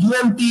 UMT,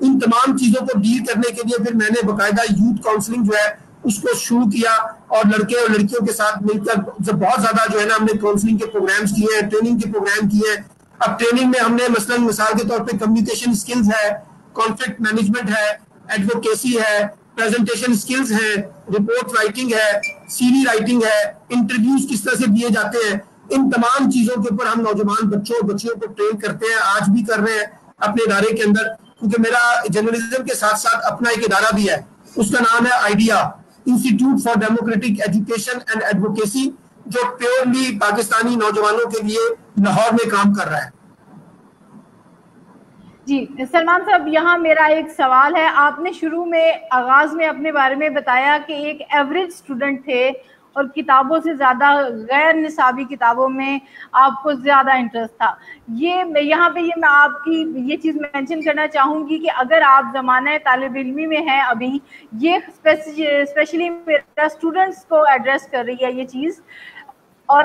ان تمام چیزوں کو ڈیل کرنے کے لیے پھر میں نے باقاعدہ یوتھ کاؤنسلنگ جو ہے اس کو شروع کیا, اور لڑکے اور لڑکیوں کے ساتھ مل کر بہت زیادہ جو ہے نا ہم نے کاؤنسلنگ کے پروگرامز کیے ہیں, ٹریننگ کے پروگرام کیے ہیں. اب ٹریننگ میں ہم نے مثال کے طور پہ کمیونیکیشن اسکلز ہے, کانفلکٹ مینجمنٹ ہے, ایڈوکیسی ہے, پریزنٹیشن اسکلز ہیں, رپورٹ رائٹنگ ہے, سی وی رائٹنگ ہے, انٹرویوز کس طرح سے دیے جاتے ہیں, ان تمام چیزوں کے اوپر ہم نوجوان بچوں اور بچیوں کو ٹرین کرتے ہیں, آج بھی کر رہے ہیں اپنے ادارے کے اندر. کیونکہ میرا جرنلزم کے ساتھ ساتھ اپنا ایک ادارہ بھی ہے, اس کا نام ہے idea, institute for democratic education and advocacy, جو پیورلی پاکستانی نوجوانوں کے لیے لاہور میں کام کر رہا ہے. جی سلمان صاحب, یہاں میرا ایک سوال ہے. آپ نے شروع میں آغاز میں اپنے بارے میں بتایا کہ ایک ایوریج اسٹوڈنٹ تھے اور کتابوں سے زیادہ غیر نصابی کتابوں میں آپ کو زیادہ انٹرسٹ تھا. یہاں پہ میں آپ کی یہ چیز مینشن کرنا چاہوں گی کہ اگر آپ زمانہ طالب علمی میں ہیں ابھی, یہ اسپیشلی میرا اسٹوڈنٹس کو ایڈریس کر رہی ہے یہ چیز, اور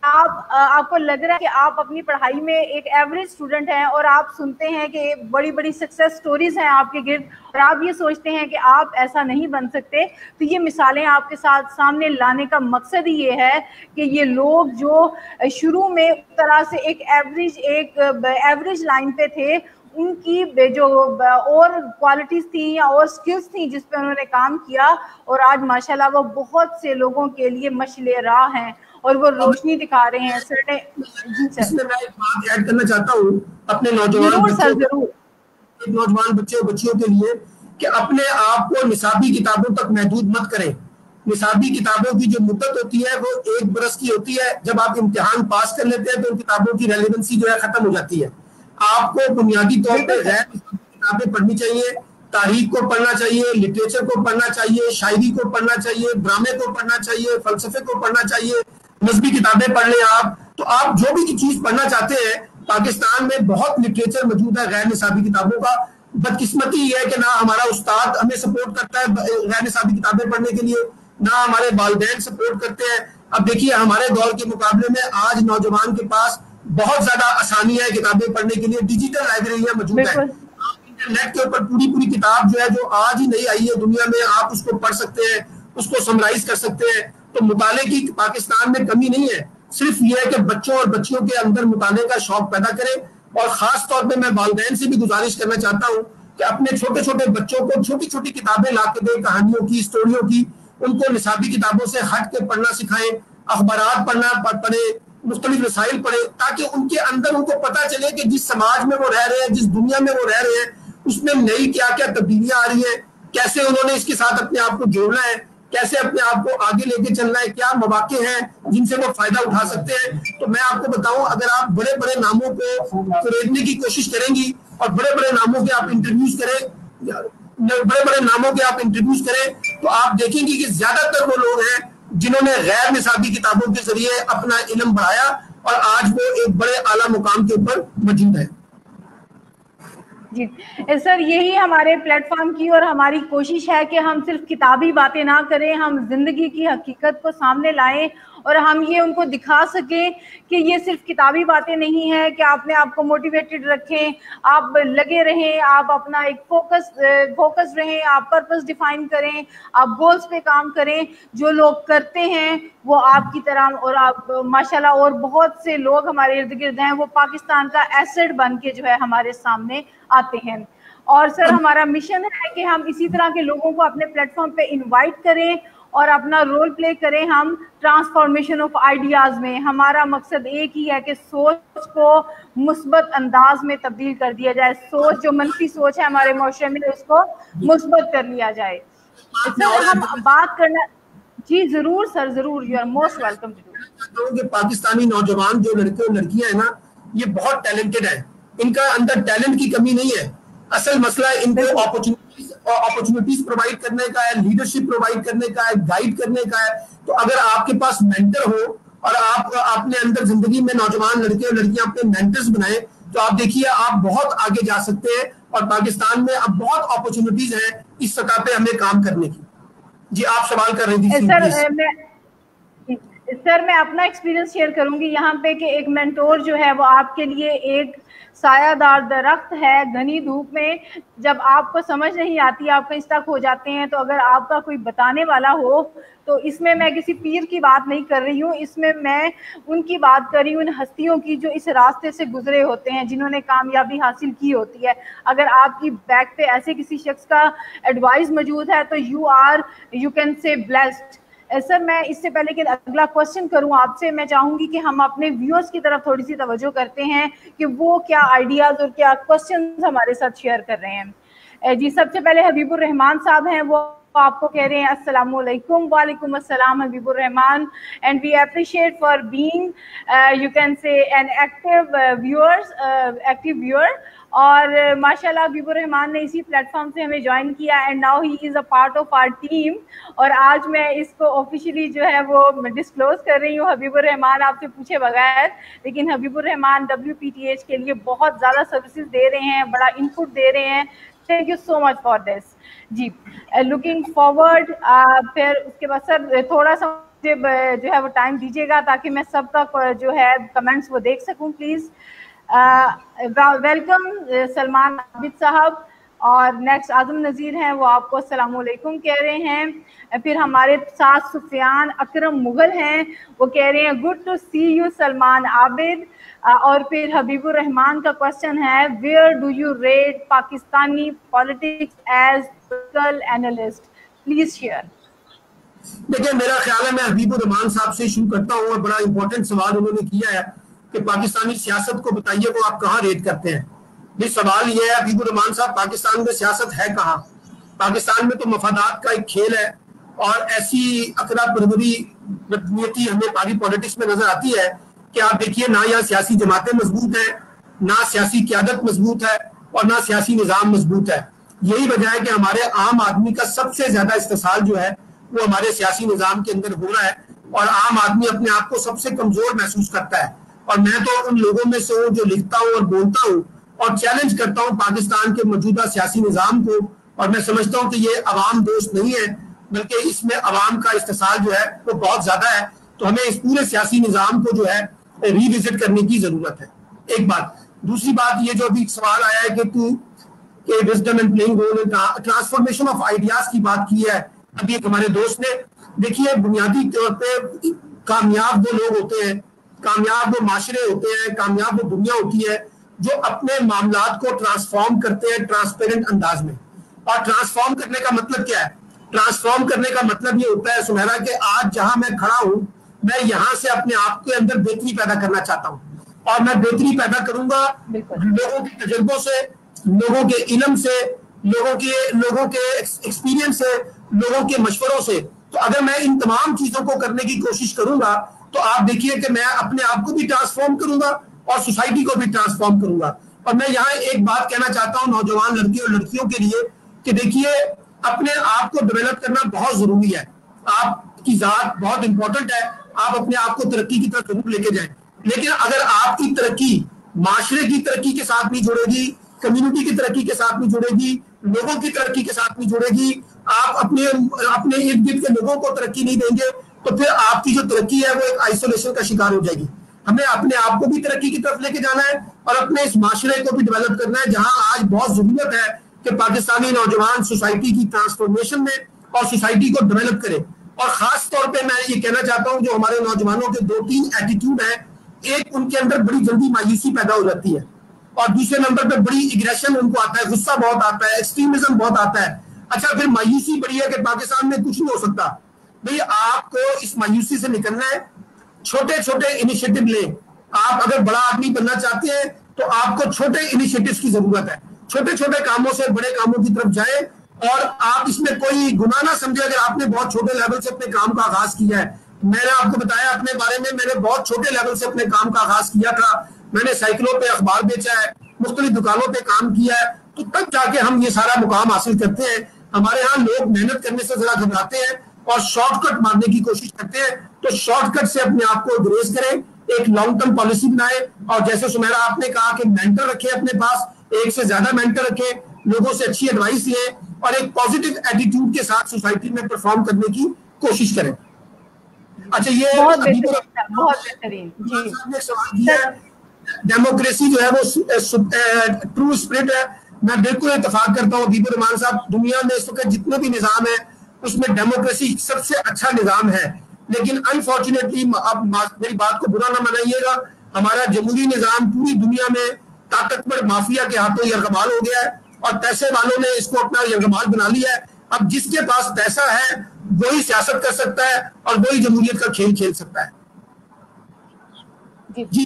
آپ کو لگ رہا ہے کہ آپ اپنی پڑھائی میں ایک ایوریج اسٹوڈنٹ ہیں اور آپ سنتے ہیں کہ بڑی بڑی سکسیس سٹوریز ہیں آپ کے گرد, اور آپ یہ سوچتے ہیں کہ آپ ایسا نہیں بن سکتے, تو یہ مثالیں آپ کے ساتھ سامنے لانے کا مقصد ہی یہ ہے کہ یہ لوگ جو شروع میں اس طرح سے ایک ایوریج لائن پہ تھے, ان کی جو اور کوالٹیز تھیں یا اور سکلز تھیں جس پہ انہوں نے کام کیا, اور آج ماشاءاللہ وہ بہت سے لوگوں کے لیے مشعل راہ ہیں اور وہ روشنی دکھا رہے ہیں. اس میں میں ایک بات ایڈ کرنا چاہتا ہوں اپنے نوجوان بچے اور بچیوں کے لیے, کہ اپنے آپ کو نصابی کتابوں تک محدود مت کریں. نصابی کتابوں کی جو مدت ہوتی ہے وہ 1 برس کی ہوتی ہے. جب آپ امتحان پاس کر لیتے ہیں تو ان کتابوں کی ریلیونسی جو ہے ختم ہو جاتی ہے. آپ کو بنیادی طور پہ غیر کتابیں پڑھنی چاہیے, تاریخ کو پڑھنا چاہیے, لٹریچر کو پڑھنا چاہیے, شاعری کو پڑھنا چاہیے, ڈرامے کو پڑھنا چاہیے, فلسفے کو پڑھنا چاہیے, مذہبی کتابیں پڑھ لیں آپ. تو آپ جو بھی چیز پڑھنا چاہتے ہیں, پاکستان میں بہت لٹریچر موجود ہے غیر نصابی کتابوں کا. بدقسمتی یہ ہے کہ نہ ہمارا استاد ہمیں سپورٹ کرتا ہے غیر نصابی کتابیں پڑھنے کے لیے, نہ ہمارے والدین سپورٹ کرتے ہیں. اب دیکھیے ہمارے دور کے مقابلے میں آج نوجوان کے پاس بہت زیادہ آسانی ہے کتابیں پڑھنے کے لیے, ڈیجیٹل لائبریریاں موجود ہیں, انٹرنیٹ کے اوپر پوری کتاب جو ہے جو آج ہی نہیں آئی ہے دنیا میں, آپ اس کو پڑھ سکتے ہیں, اس کو سمرائز کر سکتے ہیں. تو مطالعے کی پاکستان میں کمی نہیں ہے, صرف یہ ہے کہ بچوں اور بچیوں کے اندر مطالعے کا شوق پیدا کریں. اور خاص طور پہ میں والدین سے بھی گزارش کرنا چاہتا ہوں کہ اپنے چھوٹے چھوٹے بچوں کو چھوٹی کتابیں لا کے دیں, کہانیوں کی, اسٹوریوں کی. ان کو نصابی کتابوں سے ہٹ کے پڑھنا سکھائیں, اخبارات پڑھیں, مختلف رسائل پڑھیں, تاکہ ان کے اندر ان کو پتہ چلے کہ جس سماج میں وہ رہ رہے ہیں, جس دنیا میں وہ رہ رہے ہیں, اس میں نئی کیا تبدیلیاں آ رہی ہیں, کیسے انہوں نے اس کے ساتھ اپنے آپ کو جوڑنا ہے, کیسے اپنے آپ کو آگے لے کے چلنا ہے, کیا مواقع ہیں جن سے وہ فائدہ اٹھا سکتے ہیں. تو میں آپ کو بتاؤں, اگر آپ بڑے بڑے ناموں کو خریدنے کی کوشش کریں گی اور بڑے بڑے ناموں کے آپ انٹرویوز کریں تو آپ دیکھیں گی کہ زیادہ تر وہ لوگ ہیں جنہوں نے غیر نصابی کتابوں کے ذریعے اپنا علم بڑھایا اور آج وہ ایک بڑے اعلیٰ مقام کے اوپر موجود ہے. جی سر, یہی ہمارے پلیٹ فارم کی اور ہماری کوشش ہے کہ ہم صرف کتابی باتیں نہ کریں, ہم زندگی کی حقیقت کو سامنے لائیں اور ہم یہ ان کو دکھا سکیں کہ یہ صرف کتابی باتیں نہیں ہیں, کہ آپ نے آپ کو موٹیویٹڈ رکھیں, آپ لگے رہیں, آپ اپنا ایک فوکس رہیں, آپ پرپس ڈیفائن کریں, آپ گولز پہ کام کریں. جو لوگ کرتے ہیں وہ آپ کی طرح, اور آپ ماشاءاللہ اور بہت سے لوگ ہمارے ارد گرد ہیں, وہ پاکستان کا ایسٹ بن کے جو ہے ہمارے سامنے آتے ہیں. اور سر ہمارا مشن ہے کہ ہم اسی طرح کے لوگوں کو اپنے پلیٹ فارم پہ انوائٹ کریں اور اپنا رول پلے کریں. ہم ٹرانسفارمیشن آف آئیڈیاز میں ہمارا مقصد ایک ہی ہے کہ سوچ کو مثبت انداز میں تبدیل کر دیا جائے, سوچ جو منفی سوچ ہے ہمارے معاشرے میں اس کو مثبت کر لیا جائے. سر ہم بات کرنا, جی ضرور سر, ضرور, یو آر موسٹ ویلکم. کہ پاکستانی نوجوان جو لڑکے اور لڑکیاں ہیں نا, یہ بہت ٹیلنٹڈ ہیں, ان کا اندر ٹیلنٹ کی کمی نہیں ہے. اصل مسئلہ ان کو اپرچونٹیز پرووائڈ کرنے کا ہے, لیڈرشپ پرووائڈ کرنے کا ہے, گائیڈ کرنے کا ہے. تو اگر آپ کے پاس مینٹر ہو اور آپ اپنے اندر زندگی میں نوجوان لڑکے اور لڑکیاں اپنے مینٹرز بنائیں, تو آپ دیکھیے آپ بہت آگے جا سکتے ہیں. اور پاکستان میں اب بہت اپرچونٹیز ہیں اس سطح پہ ہمیں کام کرنے کی. جی آپ سوال کر رہی تھی. سر میں اپنا ایکسپیرینس شیئر کروں گی یہاں پہ کہ ایک مینٹور جو ہے وہ آپ کے لیے ایک سایہ دار درخت ہے گھنی دھوپ میں. جب آپ کو سمجھ نہیں آتی, آپ کہیں اسٹک ہو جاتے ہیں, تو اگر آپ کا کوئی بتانے والا ہو, تو اس میں میں کسی پیر کی بات نہیں کر رہی ہوں, اس میں ان کی بات کر رہی ہوں, ان ہستیوں کی جو اس راستے سے گزرے ہوتے ہیں, جنہوں نے کامیابی حاصل کی ہوتی ہے. اگر آپ کی بیک پہ ایسے کسی شخص کا ایڈوائز موجود ہے تو یو کین سے بلیسڈ. سر میں اس سے پہلے کہ اگلا کوشچن کروں آپ سے, میں چاہوں گی کہ ہم اپنے ویورز کی طرف تھوڑی سی توجہ کرتے ہیں کہ وہ کیا آئیڈیاز اور کیا کوشچنز ہمارے ساتھ شیئر کر رہے ہیں. جی سب سے پہلے حبیب الرحمان صاحب ہیں, وہ آپ کو کہہ رہے ہیں السلام علیکم. وعلیکم السلام Habib ur-Rahman, and we appreciate for being you can say an active viewer. اور ماشاء اللہ حبیب الرحمان نے اسی پلیٹ فارم سے ہمیں جوائن کیا, and now he is a part of our team. اور آج میں اس کو آفیشیلی جو ہے وہ ڈسکلوز کر رہی ہوں حبیب الرحمان آپ سے پوچھے بغیر, لیکن حبیب الرحمان WPTH کے لیے بہت زیادہ سروسز دے رہے ہیں, بڑا انپٹ دے رہے ہیں. Thank you so much for this. جی لوکنگ فارورڈ. پھر اس کے بعد سر تھوڑا سا جو ہے وہ ٹائم دیجیے گا تاکہ میں سب تک جو ہے کمنٹس وہ دیکھ سکوں پلیز. ویلکم سلمان عابد صاحب. اور نیکسٹ اعظم نذیر ہیں, وہ آپ کو السلام علیکم کہہ رہے ہیں. پھر ہمارے ساتھ سفیان اکرم مغل ہیں, وہ کہہ رہے ہیں good to see you Salman Abid. اور پھر حبیب الرحمان کا کوشچن ہے where do you rate Pakistani politics as political analyst, please share. دیکھیں میرا خیال ہے میں حبیب الرحمان صاحب سے شروع کرتا ہوں, اور بڑا امپورٹنٹ سوال انہوں نے کیا ہے کہ پاکستانی سیاست کو بتائیے وہ آپ کہاں ریٹ کرتے ہیں. یہ سوال یہ ہے حبیب الرحمان صاحب, پاکستان میں سیاست ہے کہاں؟ پاکستان میں تو مفادات کا ایک کھیل ہے, اور ایسی اکرا پروری نیتی ہمیں پاری پالیٹکس میں نظر آتی ہے کہ آپ دیکھیے نہ یہاں سیاسی جماعتیں مضبوط ہیں, نہ سیاسی قیادت مضبوط ہے, اور نہ سیاسی نظام مضبوط ہے. یہی وجہ ہے کہ ہمارے عام آدمی کا سب سے زیادہ استحصال جو ہے وہ ہمارے سیاسی نظام کے اندر ہو رہا ہے, اور عام آدمی اپنے آپ کو سب سے کمزور محسوس کرتا ہے. اور میں تو ان لوگوں میں سے ہوں جو لکھتا ہوں اور بولتا ہوں اور چیلنج کرتا ہوں پاکستان کے موجودہ سیاسی نظام کو, اور میں سمجھتا ہوں کہ یہ عوام دوست نہیں ہے, بلکہ اس میں عوام کا استحصال جو ہے وہ بہت زیادہ ہے. تو ہمیں اس پورے سیاسی نظام کو جو ہے ری وزٹ کرنے کی ضرورت ہے, ایک بات. دوسری بات یہ جو ابھی سوال آیا ہے کہ wisdom and playing role, transformation of ideas کی بات کی ہے ابھی ایک ہمارے دوست نے. دیکھیے بنیادی طور پہ کامیاب وہ لوگ ہوتے ہیں, کامیاب وہ معاشرے ہوتے ہیں, کامیاب وہ دنیا ہوتی ہے جو اپنے معاملات کو ٹرانسفارم کرتے ہیں ٹرانسپیرنٹ انداز میں. اور ٹرانسفارم کرنے کا مطلب کیا ہے؟ ٹرانسفارم کرنے کا مطلب یہ ہوتا ہے سمیرا کہ آج جہاں میں کھڑا ہوں میں یہاں سے اپنے آپ کے اندر بہتری پیدا کرنا چاہتا ہوں, اور میں بہتری پیدا کروں گا لوگوں کے تجربوں سے, لوگوں کے علم سے, لوگوں کے ایکسپیرینس سے, لوگوں کے مشوروں سے. تو اگر میں ان تمام چیزوں کو کرنے کی کوشش کروں گا تو آپ دیکھیے کہ میں اپنے آپ کو بھی ٹرانسفارم کروں گا اور سوسائٹی کو بھی ٹرانسفارم کروں گا. اور میں یہاں ایک بات کہنا چاہتا ہوں نوجوان لڑکے اور لڑکیوں کے لیے کہ دیکھیے اپنے آپ کو ڈیولپ کرنا بہت ضروری ہے. آپ کی ذات بہت امپورٹنٹ ہے, آپ اپنے آپ کو ترقی کی طرف ضرور لے کے جائیں, لیکن اگر آپ کی ترقی معاشرے کی ترقی کے ساتھ نہیں جڑے گی, کمیونٹی کی ترقی کے ساتھ نہیں جڑے گی, لوگوں کی ترقی کے ساتھ نہیں جڑے گی, آپ اپنے ارد گرد کے لوگوں کو ترقی نہیں دیں گے, تو پھر آپ کی جو ترقی ہے وہ ایک آئسولیشن کا شکار ہو جائے گی. ہمیں اپنے آپ کو بھی ترقی کی طرف لے کے جانا ہے اور اپنے اس معاشرے کو بھی ڈیولپ کرنا ہے, جہاں آج بہت ضرورت ہے کہ پاکستانی نوجوان سوسائٹی کی ٹرانسفارمیشن میں اور سوسائٹی کو ڈیولپ کرے. اور خاص طور پہ میں یہ کہنا چاہتا ہوں جو ہمارے نوجوانوں کے 2-3 ایٹیٹیوڈ ہیں, ایک ان کے اندر بڑی جلدی مایوسی پیدا ہو جاتی ہے, اور دوسرے نمبر پہ بڑی ایگریشن ان کو آتا ہے, غصہ بہت آتا ہے, ایکسٹریمزم بہت آتا ہے. اچھا پھر مایوسی بڑی ہے کہ پاکستان میں کچھ نہیں ہو سکتا. بھئی آپ کو اس مایوسی سے نکلنا ہے, چھوٹے چھوٹے انیشیٹو لیں. آپ اگر بڑا آدمی بننا چاہتے ہیں تو آپ کو چھوٹے انیشیٹوز کی ضرورت ہے, چھوٹے چھوٹے کاموں سے بڑے کاموں کی طرف جائیں, اور آپ اس میں کوئی گناہ نہ سمجھے اگر آپ نے بہت چھوٹے لیول سے اپنے کام کا آغاز کیا ہے. میں نے آپ کو بتایا اپنے بارے میں, میں نے بہت چھوٹے لیول سے اپنے کام کا آغاز کیا تھا, میں نے سائیکلوں پہ اخبار بیچا ہے, مختلف دکانوں پہ کام کیا ہے, تو تب جا کے ہم یہ سارا مقام حاصل کرتے ہیں. ہمارے ہاں لوگ محنت کرنے سے ذرا گھبراتے ہیں اور شارٹ کٹ مارنے کی کوشش کرتے ہیں, تو شارٹ کٹ سے اپنے آپ کو گریز کریں, ایک لانگ ٹرم پالیسی بنائیں, اور جیسے سمیرا آپ نے کہا کہ مینٹر رکھیں اپنے پاس, ایک سے زیادہ مینٹر رکھیں, لوگوں سے اچھی ایڈوائس لیں, اور ایک پازیٹیو ایٹیٹیوڈ کے ساتھ سوسائٹی میں پرفارم کرنے کی کوشش کریں. اچھا یہ بہت بہترین جی نے سوال کیا ہے ڈیموکریسی جو ہے وہ ٹرو اسپرٹ ہے. میں بالکل اتفاق کرتا ہوں حبیب الرحمان صاحب, دنیا میں اس وقت جتنے بھی نظام ہے اس میں ڈیموکریسی سب سے اچھا نظام ہے. لیکن انفارچونیٹلی اب میری بات کو برا نہ منائیے گا, ہمارا جمہوری نظام پوری دنیا میں طاقتور مافیا کے ہاتھوں یرغمال ہو گیا ہے اور پیسے والوں نے اس کو اپنا یرغمال بنا لیا ہے. اب جس کے پاس پیسہ ہے وہی سیاست کر سکتا ہے اور وہی جمہوریت کا کھیل کھیل سکتا ہے. جی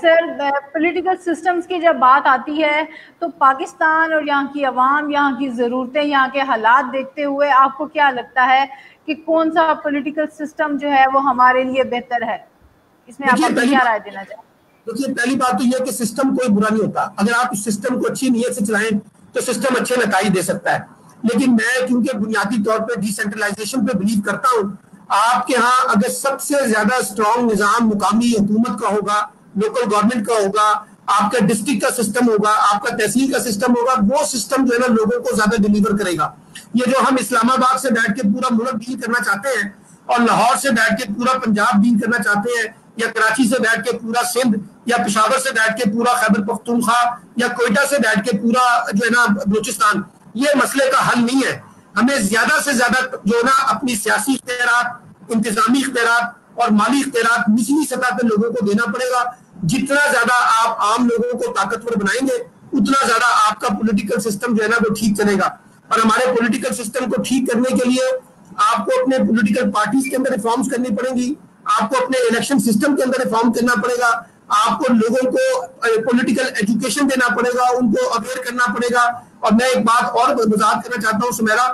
سر, پولیٹیکل سسٹمز کی جب بات آتی ہے تو پاکستان اور یہاں کی عوام, یہاں کی ضرورتیں, یہاں کے حالات دیکھتے ہوئے آپ کو کیا لگتا ہے کہ کون سا پولیٹیکل سسٹم جو ہے وہ ہمارے لیے بہتر ہے؟ اس میں آپ اپنی کیا رائے دینا چاہیں؟ دیکھیے پہلی بات تو یہ کہ سسٹم کوئی برا نہیں ہوتا, اگر آپ اس سسٹم کو اچھی نیت سے چلائیں تو سسٹم اچھے نتائج دے سکتا ہے. لیکن میں کیونکہ بنیادی طور پہ ڈی سینٹرلائزیشن پہ بلیو کرتا ہوں, آپ کے ہاں اگر سب سے زیادہ اسٹرانگ نظام مقامی حکومت کا ہوگا, لوکل گورنمنٹ کا ہوگا, آپ کا ڈسٹرکٹ کا سسٹم ہوگا, آپ کا تحصیل کا سسٹم ہوگا, وہ سسٹم جو ہے نا لوگوں کو زیادہ ڈیلیور کرے گا. یہ جو ہم اسلام آباد سے بیٹھ کے پورا ملک ڈیل کرنا چاہتے ہیں اور لاہور سے بیٹھ کے پورا پنجاب ڈیل کرنا چاہتے ہیں, یا کراچی سے بیٹھ کے پورا سندھ, یا پشاور سے بیٹھ کے پورا خیبر پختونخوا, یا کوئٹہ سے بیٹھ کے پورا جو ہے نا بلوچستان, یہ مسئلے کا حل نہیں ہے. ہمیں زیادہ سے زیادہ جو ہے نا اپنی سیاسی اختیارات, انتظامی اختیارات اور مالی اختیارات نچلی سطح پہ لوگوں کو دینا پڑے گا. جتنا زیادہ آپ عام لوگوں کو طاقتور بنائیں گے اتنا زیادہ آپ کا پولیٹیکل سسٹم جو ہے نا وہ ٹھیک چلے گا. اور ہمارے پولیٹیکل سسٹم کو ٹھیک کرنے کے لیے آپ کو اپنے پولیٹیکل پارٹیز کے اندر ریفارمز کرنی پڑیں گی, آپ کو اپنے الیکشن سسٹم کے اندر ریفارم کرنا پڑے گا, آپ کو لوگوں کو پولیٹیکل ایجوکیشن دینا پڑے گا, ان کو اویئر کرنا پڑے گا. اور میں ایک بات اور وضاحت کرنا چاہتا ہوں سمیرا,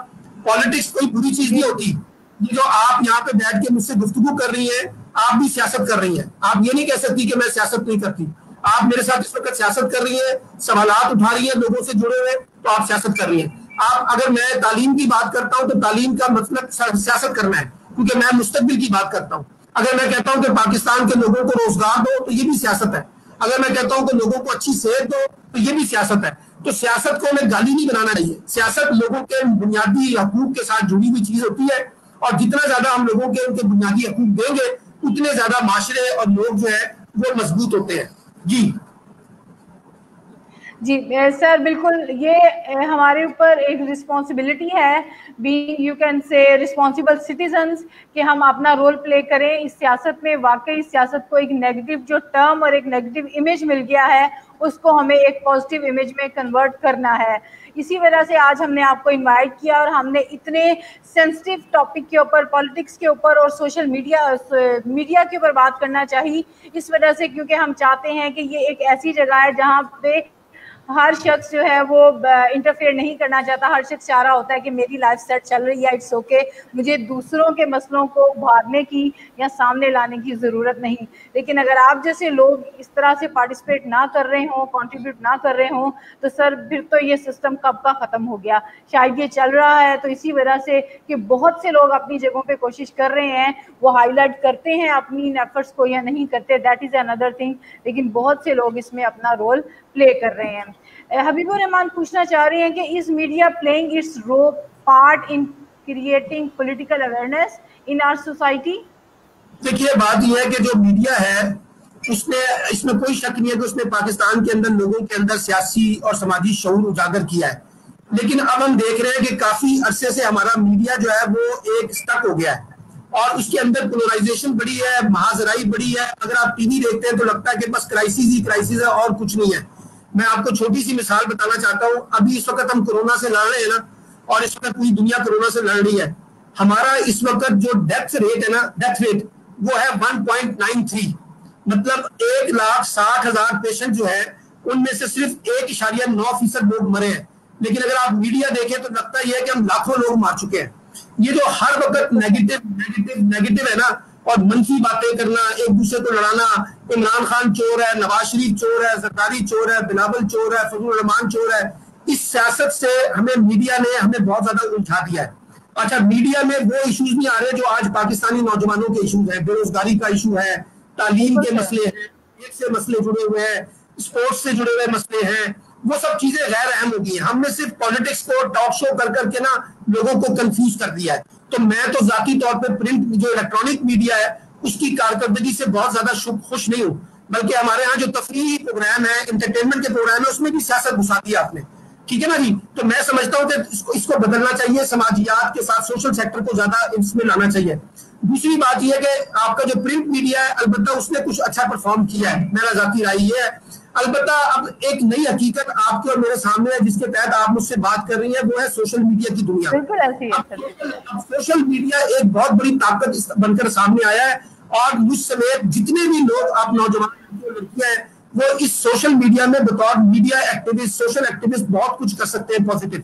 پالیٹکس کوئی بری چیز نہیں ہوتی. یہ جو آپ یہاں پہ بیٹھ کے مجھ سے گفتگو کر رہی ہیں, آپ بھی سیاست کر رہی ہیں. آپ یہ نہیں کہہ سکتی کہ میں سیاست نہیں کرتی. آپ میرے ساتھ اس وقت سیاست کر رہی ہیں, سوالات اٹھا رہی ہیں, لوگوں سے جڑے ہوئے, تو آپ سیاست کر رہی ہیں. آپ اگر میں تعلیم کی بات کرتا ہوں تو تعلیم کا مطلب سیاست کرنا ہے, کیونکہ میں مستقبل کی بات کرتا ہوں. اگر میں کہتا ہوں کہ پاکستان کے لوگوں کو روزگار دو تو یہ بھی سیاست ہے. اگر میں کہتا ہوں کہ لوگوں کو اچھی صحت دو تو یہ بھی سیاست ہے. تو سیاست کو ہمیں گالی نہیں بنانا چاہیے. سیاست لوگوں کے بنیادی حقوق کے ساتھ جڑی ہوئی چیز ہوتی ہے, اور جتنا زیادہ ہم لوگوں کے ان کے بنیادی حقوق دیں گے اتنے زیادہ معاشرے اور لوگ جو ہے وہ مضبوط ہوتے ہیں. جی جی سر, بالکل یہ ہمارے اوپر ایک رسپانسبلٹی ہے, بینگ یو کین سے رسپانسبل سٹیزنز, کہ ہم اپنا رول پلے کریں اس سیاست میں. واقعی سیاست کو ایک نیگیٹو جو ٹرم اور ایک نیگیٹو امیج مل گیا ہے اس کو ہمیں ایک پازیٹیو امیج میں کنورٹ کرنا ہے. اسی وجہ سے آج ہم نے آپ کو انوائٹ کیا اور ہم نے اتنے سینسٹیو ٹاپک کے اوپر, پالیٹکس کے اوپر اور سوشل میڈیا کے اوپر بات کرنا چاہیے. اس وجہ سے کیونکہ ہم چاہتے ہیں کہ یہ ایک ایسی جگہ ہے جہاں پہ ہر شخص جو ہے وہ انٹرفیئر نہیں کرنا چاہتا. ہر شخص چاہ رہا ہوتا ہے کہ میری لائف سیٹ چل رہی ہے, اٹس اوکے, مجھے دوسروں کے مسئلوں کو ابھارنے کی یا سامنے لانے کی ضرورت نہیں. لیکن اگر آپ جیسے لوگ اس طرح سے پارٹیسپیٹ نہ کر رہے ہوں, کنٹریبیوٹ نہ کر رہے ہوں, تو سر پھر تو یہ سسٹم کب کا ختم ہو گیا. شاید یہ چل رہا ہے تو اسی وجہ سے کہ بہت سے لوگ اپنی جگہوں پہ کوشش کر رہے ہیں, وہ ہائی لائٹ کرتے ہیں اپنی ان ایفرٹس کو یا نہیں کرتے, دیٹ از اندر تھنگ. لیکن بہت سے لوگ اس میں اپنا رول پلے کر رہے ہیں. حبیب الرحمان پوچھنا چاہ رہے ہیں کہ is media playing its part in creating political awareness in our society? دیکھیے بات یہ ہے کہ جو میڈیا ہے اس میں کوئی شک نہیں ہے کہ اس نے پاکستان کے اندر لوگوں کے اندر سیاسی اور سماجی شعور اجاگر کیا ہے. لیکن اب ہم دیکھ رہے ہیں کہ کافی عرصے سے ہمارا میڈیا جو ہے وہ ایک سٹک ہو گیا ہے اور اس کے اندر پولرائزیشن بڑی ہے, مہازرائی بڑی ہے. اگر آپ ٹی وی دیکھتے ہیں تو لگتا ہے کہ بس کرائسس ہی کرائسس ہے اور کچھ نہیں ہے. میں آپ کو چھوٹی سی مثال بتانا چاہتا ہوں. ابھی اس وقت ہم کورونا سے لڑ رہے ہیں نا, اور اس وقت پوری دنیا کورونا سے لڑ رہی ہے. ہمارا اس وقت جو ڈیتھ ریٹ ہے نا, ڈیتھ ریٹ وہ ہے 1.93, مطلب 1,60,000 پیشنٹ جو ہے ان میں سے صرف 1.9% لوگ مرے ہیں. لیکن اگر آپ میڈیا دیکھیں تو لگتا یہ ہے کہ ہم لاکھوں لوگ مار چکے ہیں. یہ جو ہر وقت نیگیٹو ہے نا, اور منفی باتیں کرنا, ایک دوسرے کو لڑانا, عمران خان چور ہے, نواز شریف چور ہے, زرداری چور ہے, بلاول چور ہے, فضل الرحمان چور ہے, اس سیاست سے ہمیں میڈیا نے ہمیں بہت زیادہ الجھا دیا ہے. اچھا میڈیا میں وہ ایشوز نہیں آ رہے جو آج پاکستانی نوجوانوں کے ایشوز ہیں. بے روزگاری کا ایشو ہے, تعلیم کے مسئلے ہیں, ایک سے مسئلے جڑے ہوئے ہیں, اسپورٹس سے جڑے ہوئے مسئلے ہیں, وہ سب چیزیں غیر اہم ہو گئی ہیں. ہم نے صرف پالیٹکس کو ٹاک شو کر کر کے نا لوگوں کو کنفیوز کر دیا ہے. تو میں تو ذاتی طور پہ پرنٹ جو الیکٹرانک میڈیا ہے اس کی کارکردگی سے بہت زیادہ خوش نہیں ہوں, بلکہ ہمارے ہاں جو تفریحی پروگرام ہے, انٹرٹینمنٹ کے پروگرام ہے, اس میں بھی سیاست گھسا دیا آپ نے, ٹھیک ہے نا جی. تو میں سمجھتا ہوں کہ اس کو بدلنا چاہیے, سماجیات کے ساتھ سوشل سیکٹر کو زیادہ اس میں لانا چاہیے. دوسری بات یہ ہے کہ آپ کا جو پرنٹ میڈیا ہے البتہ اس نے کچھ اچھا پرفارم کیا ہے, میرا ذاتی رائے یہ ہے. البتہ اب ایک نئی حقیقت آپ کے اور میرے سامنے ہے جس کے تحت آپ مجھ سے بات کر رہی ہیں, وہ ہے سوشل میڈیا کی دنیا. اب سوشل میڈیا ایک بہت بڑی طاقت بن کر سامنے آیا ہے, اور مجھ سمیت جتنے بھی لوگ آپ نوجوان لڑکیاں ہیں وہ اس سوشل میڈیا میں بطور میڈیا ایکٹیوسٹ, سوشل ایکٹیوسٹ بہت کچھ کر سکتے ہیں پازیٹو.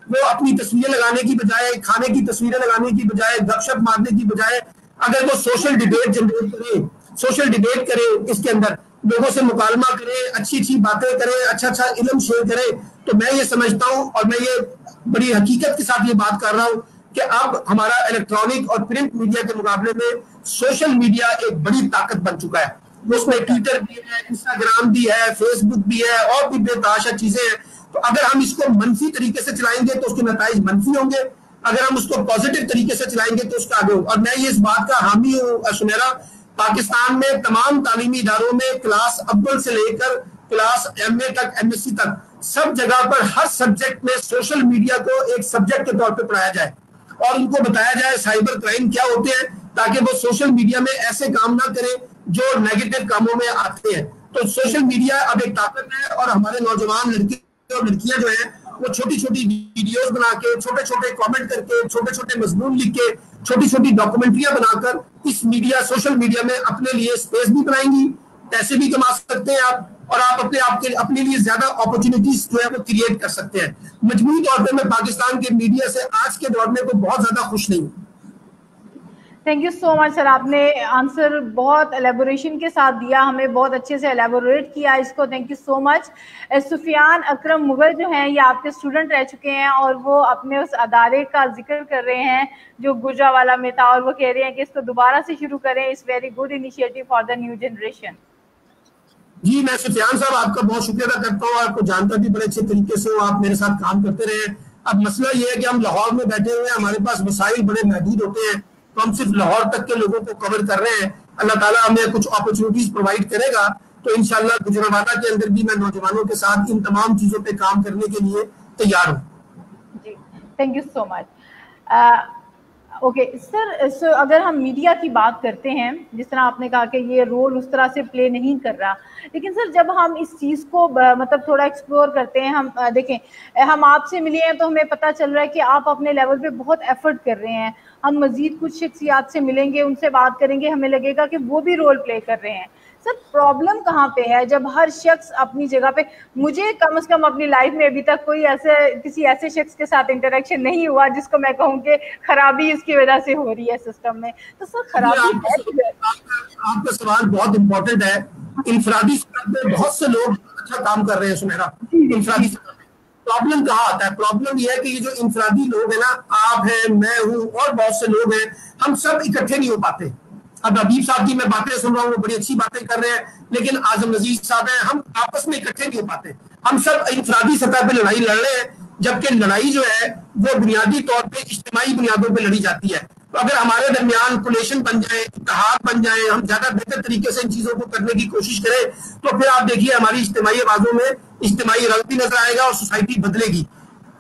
وہ اپنی تصویریں لگانے کی بجائے, کھانے کی تصویریں لگانے کی بجائے, گپ شپ مارنے کی بجائے, اگر وہ سوشل ڈیبیٹ جنریٹ کرے, سوشل ڈیبیٹ کرے, اس کے اندر لوگوں سے مکالمہ کرے, اچھی اچھی باتیں کرے, اچھا علم شیئر کرے, تو میں یہ سمجھتا ہوں اور میں یہ بڑی حقیقت کے ساتھ یہ بات کر رہا ہوں کہ اب ہمارا الیکٹرانک اور پرنٹ میڈیا کے مقابلے میں سوشل میڈیا ایک بڑی طاقت بن چکا ہے. اس میں ٹویٹر بھی ہے, انسٹاگرام بھی ہے, فیس بک بھی ہے, اور بھی بے تحاشا چیزیں ہیں. تو اگر ہم اس کو منفی طریقے سے چلائیں گے تو اس کے نتائج منفی ہوں گے, اگر ہم اس کو پازیٹو طریقے سے چلائیں گے تو اس کا آگے ہوگا. اور میں یہ اس بات کا حامی ہوں سمیرا, پاکستان میں تمام تعلیمی اداروں میں کلاس اول سے لے کر کلاس ایم اے تک, ایم ایس سی تک, سب جگہ پر ہر سبجیکٹ میں سوشل میڈیا کو ایک سبجیکٹ کے طور پہ پڑھایا جائے, اور ان کو بتایا جائے سائبر کرائم کیا ہوتے ہیں, تاکہ وہ سوشل میڈیا میں ایسے کام نہ کریں جو نیگیٹو کاموں میں آتے ہیں. تو سوشل میڈیا اب ایک طاقت ہے, اور ہمارے نوجوان لڑکے اور لڑکیاں جو ہیں وہ چھوٹی چھوٹی ویڈیوز بنا کے, چھوٹے چھوٹے کامنٹ کر کے, چھوٹے چھوٹے مضمون لکھ کے, چھوٹی چھوٹی ڈاکومنٹریاں بنا کر اس میڈیا, سوشل میڈیا میں اپنے لیے اسپیس بھی بنائیں گی, پیسے بھی کما سکتے ہیں آپ, اور آپ اپنے لیے زیادہ اپرچونیٹیز جو ہے وہ کریٹ کر سکتے ہیں. مجموعی طور پہ میں پاکستان کے میڈیا سے آج کے دور میں کوئی بہت زیادہ خوش نہیں ہوں. تھینک یو سو مچ سر, آپ نے آنسر بہت ایلیبوریشن کے ساتھ دیا, ہمیں بہت اچھے سے ایلیبوریٹ کیا اس کو, تھینک یو سو مچ. سفیان اکرم مغل جو ہیں یہ آپ کے اسٹوڈنٹ رہ چکے ہیں, اور وہ اپنے اس ادارے کا ذکر کر رہے ہیں جو گجرانوالہ میں تھا, اور وہ کہہ رہے ہیں کہ اس کو دوبارہ سے شروع کریں, اس very good initiative for the new generation. جی میں سفیان صاحب آپ کا بہت شکریہ ادا کرتا ہوں, آپ کو جانتا بھی بڑے اچھے طریقے سے, آپ میرے ساتھ کام کرتے رہے. اب مسئلہ یہ ہے کہ ہم لاہور میں بیٹھے ہوئے ہیں, ہمارے پاس وسائل بڑے محدود ہوتے ہیں, تو ہم صرف لاہور تک کے لوگوں کو کور کر رہے ہیں. اللہ تعالیٰ ہمیں کچھ اپرچونیٹیز پرووائڈ کرے گا تو انشاءاللہ گجرانوالہ کے اندر بھی میں نوجوانوں کے ساتھ ان تمام چیزوں پہ کام کرنے کے لیے تیار ہوں. جی thank you so much. Okay sir, اگر ہم میڈیا کی بات کرتے ہیں, جس طرح آپ نے کہا کہ یہ رول اس طرح سے پلے نہیں کر رہا, لیکن سر جب ہم اس چیز کو مطلب تھوڑا ایکسپلور کرتے ہیں, ہم دیکھیں ہم آپ سے ملے ہیں تو ہمیں پتہ چل رہا ہے کہ آپ اپنے لیول پہ بہت ایفرٹ کر رہے ہیں. ہم مزید کچھ شخصیات سے ملیں گے, ان سے بات کریں گے, ہمیں لگے گا کہ وہ بھی رول پلے کر رہے ہیں. سر پرابلم کہاں پہ ہے جب ہر شخص اپنی جگہ پہ, مجھے کم از کم اپنی لائف میں ابھی تک کوئی کسی ایسے شخص کے ساتھ انٹریکشن نہیں ہوا جس کو میں کہوں کہ خرابی اس کی وجہ سے ہو رہی ہے سسٹم میں. تو سر خرابی آپ کا سوال بہت امپورٹنٹ ہے. انفرادی سطح پہ بہت سے لوگ اچھا کام کر رہے ہیں سمیرا. انفرادی سطح پہ پرابلم کہاں آتا ہے؟ پرابلم یہ ہے کہ یہ جو انفرادی لوگ ہیں نا, آپ ہیں, میں ہوں, اور بہت سے لوگ ہیں, ہم سب اکٹھے نہیں ہو پاتے. اب حبیب صاحب کی میں باتیں سن رہا ہوں, وہ بڑی اچھی باتیں کر رہے ہیں, لیکن اعظم نذیر صاحب ہیں, ہم آپس میں اکٹھے نہیں ہو پاتے. ہم سب انفرادی سطح پہ لڑائی لڑ رہے ہیں, جبکہ لڑائی جو ہے وہ بنیادی طور پہ اجتماعی بنیادوں پہ لڑی جاتی ہے. تو اگر ہمارے درمیان کولیشن بن جائے, اتحاد بن جائے, ہم زیادہ بہتر طریقے سے ان چیزوں کو کرنے کی کوشش کریں, تو پھر آپ دیکھیے ہماری اجتماعی آوازوں میں اجتماعی رنگ بھی نظر آئے گا اور سوسائٹی بدلے گی.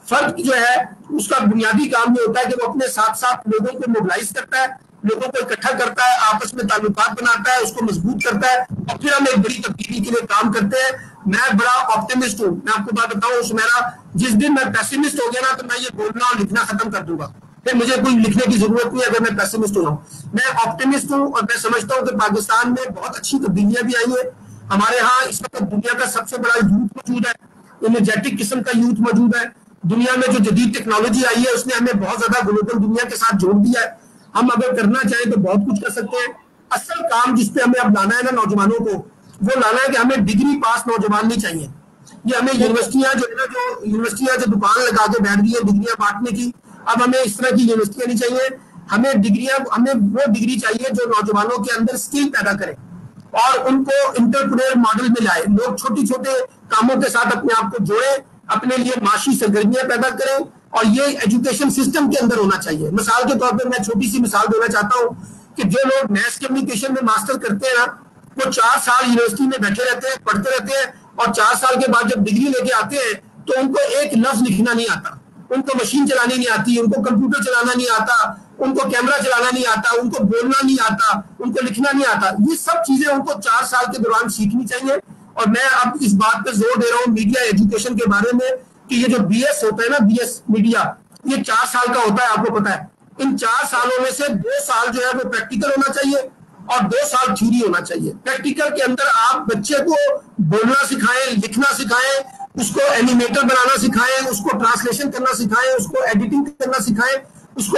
فرق جو ہے اس کا بنیادی کام یہ ہوتا ہے کہ وہ اپنے ساتھ ساتھ لوگوں کو موبلائز کرتا ہے, لوگوں کو اکٹھا کرتا ہے, آپس میں تعلقات بناتا ہے, اس کو مضبوط کرتا ہے, اور پھر ہم ایک بڑی تبدیلی کے لیے کام کرتے ہیں. میں بڑا آپٹیمسٹ ہوں. میں آپ کو بات بتاؤں سمیرا, جس دن میں پیسیمسٹ ہو گیا نا تو میں یہ بولنا اور لکھنا ختم کر دوں گا, پھر مجھے کوئی لکھنے کی ضرورت نہیں اگر میں پیسیمسٹ ہو رہا ہوں. میں آپٹیمسٹ ہوں, اور میں سمجھتا ہوں کہ پاکستان میں بہت اچھی تبدیلیاں بھی آئی ہیں. ہمارے ہاں اس وقت دنیا کا سب سے بڑا یوتھ موجود ہے, انرجیٹک قسم کا یوتھ موجود ہے. دنیا میں جو جدید ٹیکنالوجی آئی ہے اس نے ہمیں بہت زیادہ گلوبل دنیا کے ساتھ جوڑ دیا ہے. ہم اگر کرنا چاہیں تو بہت کچھ کر سکتے ہیں. اصل کام جس پہ ہمیں اب لانا ہے نا نوجوانوں کو, وہ لانا ہے کہ ہمیں ڈگری پاس نوجوان نہیں چاہیے. یہ ہمیں یونیورسٹیاں جو دکان لگا کے بیٹھ گئی ہیں ڈگریاں بانٹنے کی, اب ہمیں اس طرح کی یونیورسٹیاں نہیں چاہیے. ہمیں وہ ڈگری چاہیے جو نوجوانوں کے اندر اسکل پیدا کرے. اور ان کو انٹرپرینور ماڈل میں لائے. لوگ چھوٹی چھوٹے کاموں کے ساتھ اپنے آپ کو جوڑے, اپنے لیے معاشی سرگرمیاں پیدا کریں, اور یہ ایجوکیشن سسٹم کے اندر ہونا چاہیے. مثال کے طور پہ میں چھوٹی سی مثال دینا چاہتا ہوں کہ جو لوگ میس کمیونیکیشن میں ماسٹر کرتے ہیں نا, وہ 4 سال یونیورسٹی میں بیٹھے رہتے ہیں, پڑھتے رہتے ہیں, اور 4 سال کے بعد جب ڈگری لے کے آتے ہیں تو ان کو ایک لفظ لکھنا نہیں آتا, ان کو مشین چلانی نہیں آتی, ان کو کمپیوٹر چلانا نہیں آتا, ان کو کیمرہ چلانا نہیں آتا, ان کو بولنا نہیں آتا, ان کو لکھنا نہیں آتا. یہ سب چیزیں ان کو 4 سال کے دوران سیکھنی چاہیے. اور میں اب اس بات پہ زور دے رہا ہوں میڈیا ایجوکیشن کے بارے میں کہ یہ جو بی ایس ہوتا ہے نا, بی ایس میڈیا, یہ 4 سال کا ہوتا ہے, آپ کو پتا ہے. ان 4 سالوں میں سے 2 سال جو ہے وہ پریکٹیکل ہونا چاہیے اور 2 سال تھیوری ہونا چاہیے. پریکٹیکل کے اندر آپ بچے کو بولنا سکھائیں, لکھنا سکھائیں, اس کو اینیمیٹر بنانا سکھائیں, اس کو ٹرانسلیشن کرنا سکھائیں, اس کو ایڈیٹنگ کرنا سکھائیں, اس کو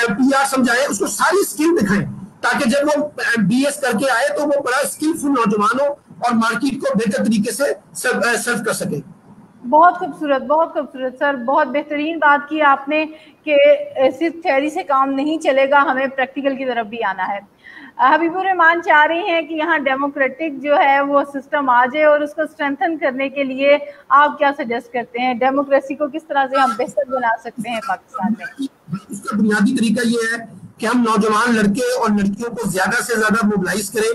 پی آر سمجھائیں, اس کو ساری اسکل دکھائیں, تاکہ جب وہ بی ایس کر کے آئے تو وہ بڑا اسکلفل نوجوان ہو اور مارکیٹ کو بہتر طریقے سے سرو کر سکے. بہت خوبصورت سر, بہت بہترین بات کی آپ نے کہ صرف تھیوری سے کام نہیں چلے گا, ہمیں پریکٹیکل کی طرف بھی آنا ہے. حبیب الرحمان چاہ رہی ہیں کہ یہاں ڈیموکریٹک جو ہے وہ سسٹم آ جائے, اور اس کو اسٹرینتھن کرنے کے لیے آپ کیا سجیسٹ کرتے ہیں؟ ڈیموکریسی کو کس طرح سے ہم بہتر بنا سکتے ہیں پاکستان میں؟ اس کا بنیادی طریقہ یہ ہے کہ ہم نوجوان لڑکے اور لڑکیوں کو زیادہ سے زیادہ موبلائز کریں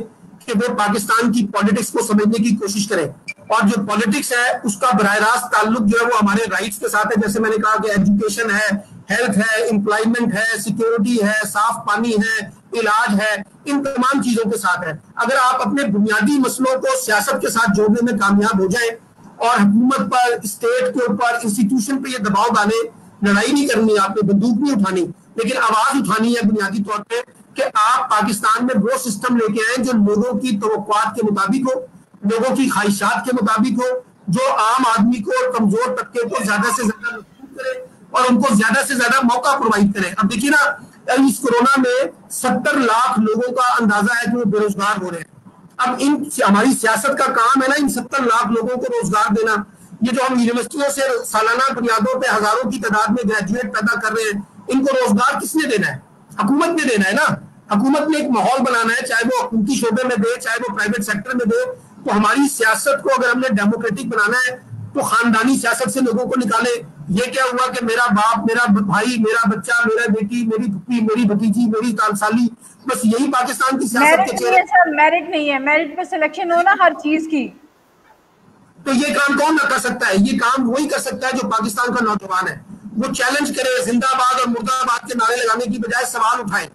کہ وہ پاکستان کی پالیٹکس کو سمجھنے کی کوشش کریں. اور جو پالیٹکس ہے اس کا براہ راست تعلق جو ہے وہ ہمارے رائٹس کے ساتھ ہے. جیسے میں نے کہا کہ ایجوکیشن ہے, ہیلتھ ہے, امپلائمنٹ ہے, سیکیورٹی ہے, صاف پانی ہے, علاج ہے, ان تمام چیزوں کے ساتھ ہے. اگر آپ اپنے بنیادی مسئلوں کو سیاست کے ساتھ جوڑنے میں کامیاب ہو جائیں اور حکومت پر, اسٹیٹ کے اوپر, انسٹیٹیوشن پہ یہ دباؤ ڈالیں, لڑائی نہیں کرنی, آپ نے بندوق نہیں اٹھانی, لیکن آواز اٹھانی ہے بنیادی طور پہ کہ آپ پاکستان میں وہ سسٹم لے کے آئیں جو لوگوں کی توقعات کے مطابق ہو, لوگوں کی خواہشات کے مطابق ہو, جو عام آدمی کو اور کمزور طبقے کو زیادہ سے زیادہ مضبوط کرے اور ان کو زیادہ سے زیادہ موقع پرووائڈ کرے. اب دیکھیے نا, اس کورونا میں 70 لاکھ لوگوں کا اندازہ ہے کہ وہ بے روزگار ہو رہے ہیں. اب ہماری سیاست کا کام ہے نا ان 70 لاکھ لوگوں کو روزگار دینا. یہ جو ہم یونیورسٹیوں سے سالانہ بنیادوں پہ ہزاروں کی تعداد میں گریجویٹ پیدا کر رہے ہیں, ان کو روزگار کس نے دینا ہے؟ حکومت نے دینا ہے نا. حکومت نے ایک ماحول بنانا ہے, چاہے وہ حکومتی شعبے میں دے, چاہے وہ پرائیویٹ سیکٹر میں دے. تو ہماری سیاست کو اگر ہم نے ڈیموکریٹک بنانا ہے تو خاندانی سیاست سے لوگوں کو نکالے. یہ کیا ہوا کہ میرا باپ, میرا بھائی, میرا بچہ, میرا بیٹی, میری پھپھی, میری بھتیجی, میری تالسالی, بس یہی پاکستان کی سیاست کے چہرے. میرٹ نہیں ہے, میرٹ پہ سلیکشن ہونا ہر چیز کی. تو یہ کام کون نہ کر سکتا ہے؟ یہ کام وہی کر سکتا ہے جو پاکستان کا نوجوان ہے. وہ چیلنج کرے, زندہ باد اور مردہ باد کے نعرے لگانے کی بجائے سوال اٹھائے,